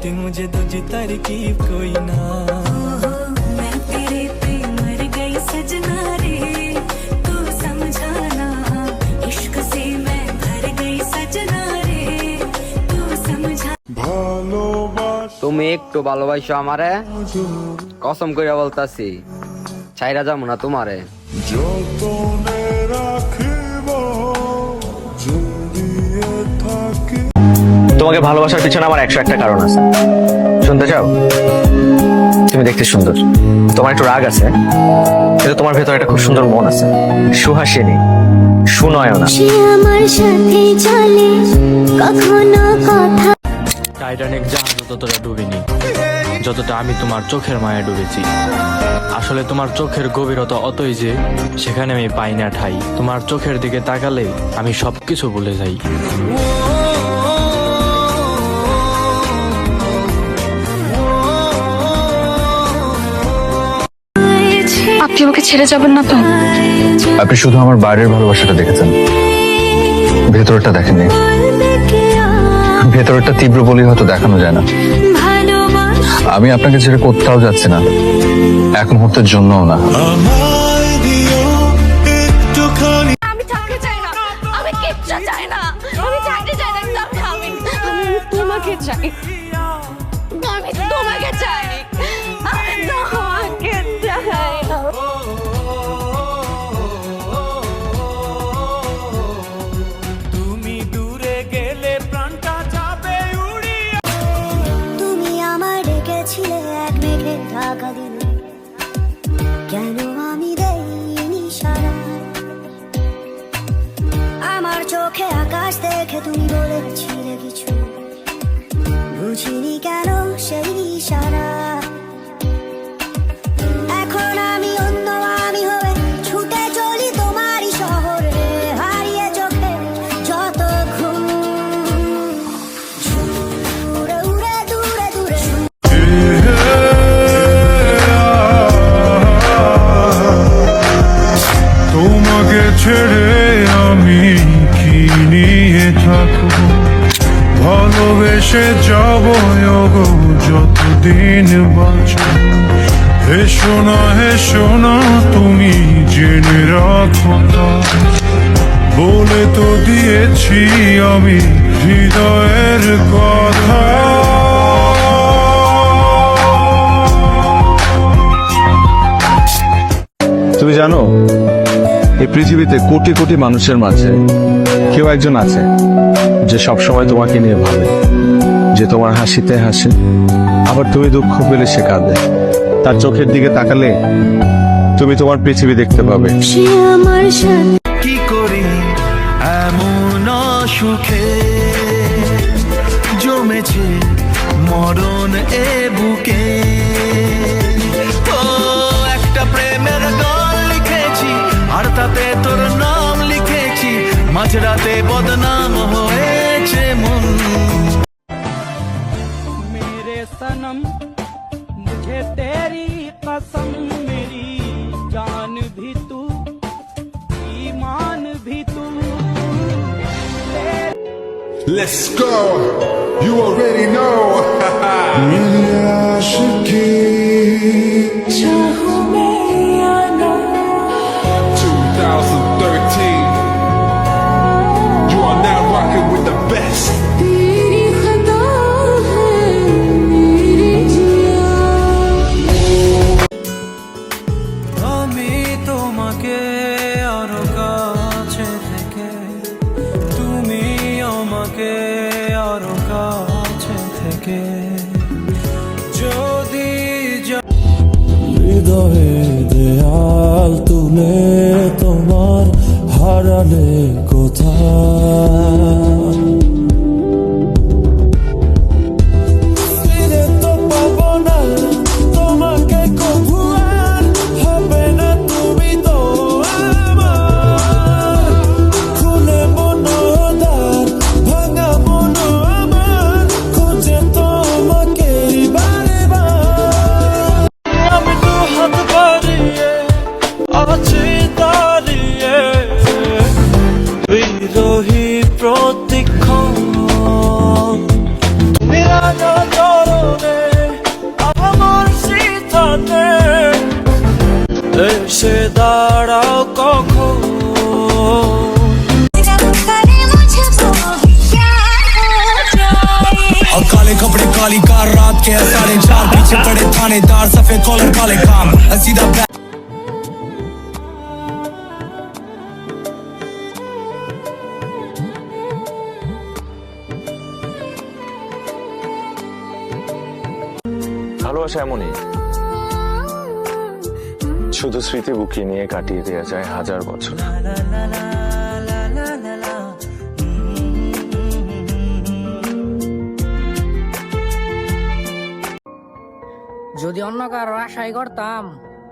बेटी मुझे तुझी तरकीब कोई ना। मैं तेरे पे मर गई सजना रे, तू समझाना इश्क से मैं भर गई सजना रे, तू समझा। তুমি একটু ভালোবাসো আমারে, কসম করে বলতাছি ছাইরা যাবো না তোমারে। তোমাকে ভালোবাসার পিছনে আমার 101টা কারণ আছে, শুনতে চাও? তুমি দেখতে সুন্দর, তোমার একটু রাগ আছে, কিন্তু তোমার ভেতরে একটা খুব সুন্দর মন আছে, সুহাসিনী, সুনয়না। আমার সাথে চলে কখনো কথা। টাইটানিক জাহাজ ততটা ডুবিনি যতটা আমি তোমার চোখের মায়া ডুবেছি। আসলে তোমার চোখের গভীরতা অতই যে সেখানে আমি পাই না ঠাই। তোমার চোখের দিকে তাকালে আমি সবকিছু ভুলে যাই। আপনি আমাকে ছেড়ে যাবেন না তো? আপনি শুধু আমার বাইরের ভালোবাসাটা দেখেছেন, ভেতরটা দেখেননি। ভেতরটা তীব্র বলে হয়তো দেখানো যায় না। আমি আপনাকে ছেড়ে কোথাও যাচ্ছি না, এক মুহূর্তের জন্যও না। আমি থাকতে চাই না, আমি কিচ্ছু চাই না, আমি থাকতে চাই না, আমি তোমাকে চাই, আমি তোমাকে চাই, আমি তোমাকে চাই। তুমি দূরে গেলে প্রাণটা যাবে উড়িয়ে। তুমি আমার ডেকেছিলে এক মেঘে ঢাকা দিলে, কেন আমি দেইনি সারা? আমার চোখে আকাশ দেখে তুমি বলেছিলে কিছু, বুঝিনি কেন সেই ইশারা। এখন আমি অন্য আমি হয়ে ছুটে চলি তোমারই শহরে, হারিয়ে চোখে যত ঘুম, উড়ে উড়ে দূরে দূরে। তোমাকে ছেড়ে আমি কি নিয়ে থাকবো, ভালোবেসে যাবো গো যতদিন বাঁচব। হেসো না তুমি জেনে রাখো তা, বলে তো দিয়েছি আমি হৃদয়ের কথা। তুমি জানো, এই পৃথিবীতে কোটি কোটি মানুষের মাঝে কেউ একজন আছে যে সবসময় তোমাকে নিয়ে ভাবে, যে তোমার হাসিতে হাসে, আবার তুমি দুঃখ পেলে সে কাঁদে। তার চোখের দিকে তাকালে তুমি তোমার পৃথিবী দেখতে পাবে। সে আমার সাথে কি করি এমন সুখে জমেছে মরণ এ বুকে। ও একটা প্রেমের গান লিখেছি, আর তাতে তোর নাম লিখেছি, মাঝরাতে বদনাম হয়েছে মন। মেরে সনম मुझे तेरी कसम, मेरी जान भी तू, ईमान भी तू। Let's go, you already know. मेरी आशिकी चाहूं मैं या ना। 2013, you are now rocking with the best. तेरी खता है मेरी जिया। আমি তোমাকে আরো কাছে থেকে, তুমি আমাকে আরো কাছে থেকে যদি হৃদয়ে দেয়াল তুলে তোমার হারালে কোথায়, ফিরে তো পাবো না তোমাকে কভু আর, হবে না তুমি তো আমার। খুলে মনোদ্বার ভাঙা মন আমার, খুঁজে তোমাকে বারে বার। আমি তো হাত বাড়িয়ে আছি দাঁড়িয়ে, বিরোহী প্রতি এসে দাঁড়াও কখন और काले कपड़े काली कार रात के 4:30 पीछे पड़े थानेदार सफेद कॉलर काले काम सीधा ভালোবাসা এমনই, শুধু স্মৃতি বুকে নিয়ে কাটিয়ে দেওয়া যায় হাজার বছর। যদি অন্য কারো আশাই করতাম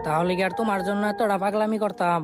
তাহলে কি আর তোমার জন্য এতটা পাগলামি করতাম?